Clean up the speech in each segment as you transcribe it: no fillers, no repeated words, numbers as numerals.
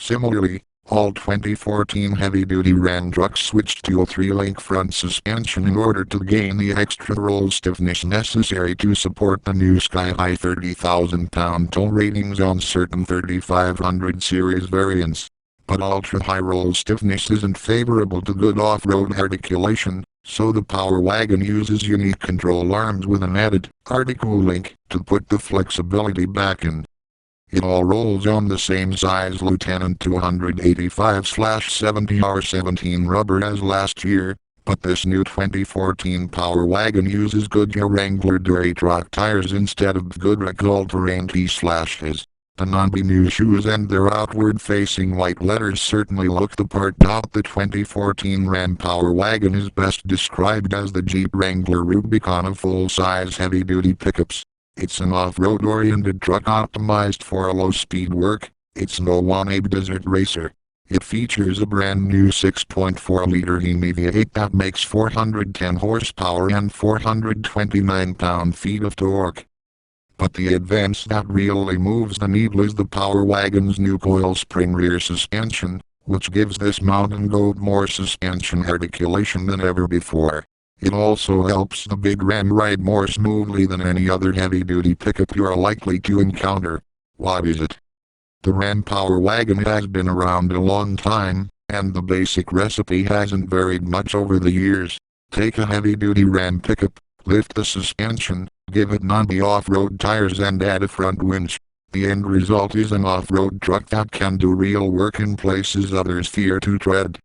Similarly, all 2014 heavy-duty Ram trucks switched to a 3-link front suspension in order to gain the extra roll stiffness necessary to support the new sky-high 30,000-pound tow ratings on certain 3500 series variants. But ultra-high roll stiffness isn't favorable to good off-road articulation, so the Power Wagon uses unique control arms with an added Article link to put the flexibility back in. It all rolls on the same size Lieutenant 285/70R17 rubber as last year, but this new 2014 Power Wagon uses Goodyear Wrangler Duratrac tires instead of Goodrich All-Terrain T/Hs. The non-new shoes and their outward-facing white letters certainly look the part. The 2014 Ram Power Wagon is best described as the Jeep Wrangler Rubicon of full-size heavy-duty pickups. It's an off-road oriented truck optimized for low-speed work. It's no one-abe desert racer. It features a brand new 6.4-liter Hemi V8 that makes 410 horsepower and 429 pound-feet of torque. But the advance that really moves the needle is the Power Wagon's new coil spring rear suspension, which gives this mountain goat more suspension articulation than ever before. It also helps the big Ram ride more smoothly than any other heavy-duty pickup you're likely to encounter. What is it? The Ram Power Wagon has been around a long time, and the basic recipe hasn't varied much over the years. Take a heavy-duty Ram pickup, lift the suspension, give it non-B off-road tires and add a front winch. The end result is an off-road truck that can do real work in places others fear to tread.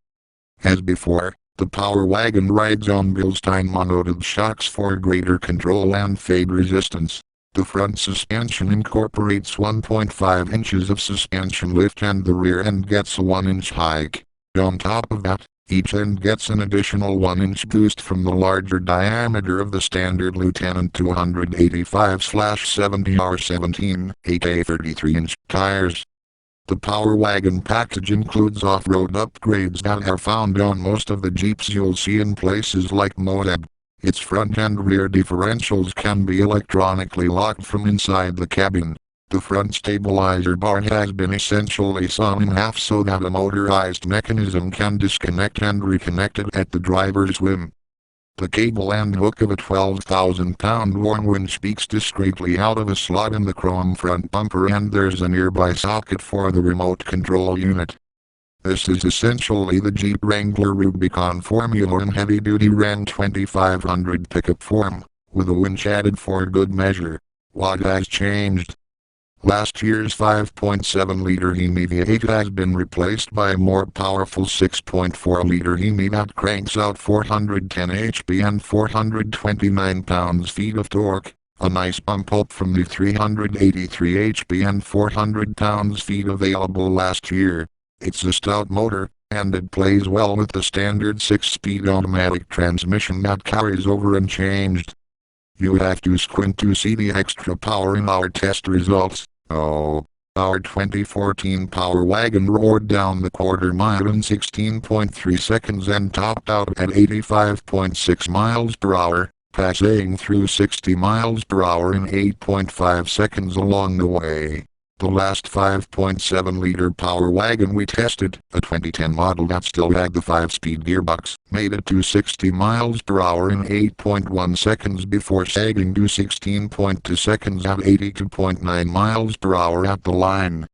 As before, the Power Wagon rides on Bilstein monotud shocks for greater control and fade resistance. The front suspension incorporates 1.5 inches of suspension lift and the rear end gets a 1-inch hike. On top of that, each end gets an additional 1-inch boost from the larger diameter of the standard Lieutenant 285/70R17, aka 33-inch tires. The Power Wagon package includes off-road upgrades that are found on most of the Jeeps you'll see in places like Moab. Its front and rear differentials can be electronically locked from inside the cabin. The front stabilizer bar has been essentially sawn in half so that a motorized mechanism can disconnect and reconnect it at the driver's whim. The cable and hook of a 12,000-pound worn winch peeks discreetly out of a slot in the chrome front bumper, and there's a nearby socket for the remote control unit. This is essentially the Jeep Wrangler Rubicon formula in heavy-duty Ram 2500 pickup form, with a winch added for good measure. What has changed? Last year's 5.7-liter Hemi V8 has been replaced by a more powerful 6.4-liter Hemi that cranks out 410 HP and 429 pounds-feet of torque, a nice bump up from the 383 HP and 400 pounds-feet available last year. It's a stout motor, and it plays well with the standard 6-speed automatic transmission that carries over unchanged. You have to squint to see the extra power in our test results. Oh, our 2014 Power Wagon roared down the quarter mile in 16.3 seconds and topped out at 85.6 miles per hour, passing through 60 miles per hour in 8.5 seconds along the way. The last 5.7-liter Power Wagon we tested, a 2010 model that still had the 5-speed gearbox, made it to 60 miles per hour in 8.1 seconds before sagging to 16.2 seconds at 82.9 miles per hour at the line.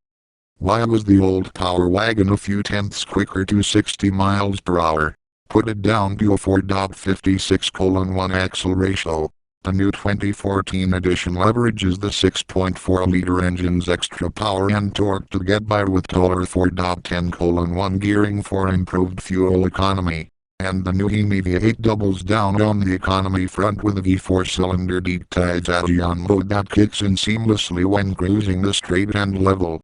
Why was the old Power Wagon a few tenths quicker to 60 miles per hour? Put it down to a 4.56:1 axle ratio. The new 2014 edition leverages the 6.4-liter engine's extra power and torque to get by with taller 4.10:1 gearing for improved fuel economy. And the new Hemi V8 doubles down on the economy front with a V4-cylinder deep tides Avion mode that kicks in seamlessly when cruising the straight and level.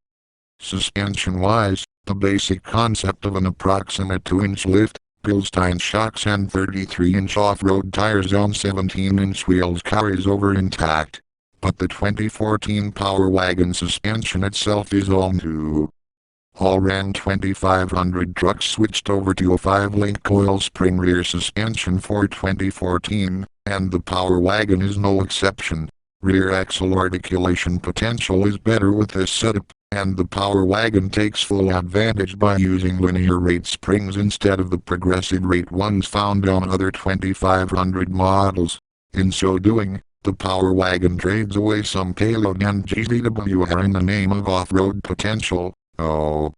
Suspension-wise, the basic concept of an approximate 2-inch lift, Bilstein shocks and 33-inch off-road tires on 17-inch wheels carries over intact. But the 2014 Power Wagon suspension itself is all new. All Ram 2500 trucks switched over to a 5-link coil spring rear suspension for 2014, and the Power Wagon is no exception. Rear axle articulation potential is better with this setup, And the Power Wagon takes full advantage by using linear rate springs instead of the progressive rate ones found on other 2500 models. In so doing, the Power Wagon trades away some payload and GVWR in the name of off-road potential. Oh,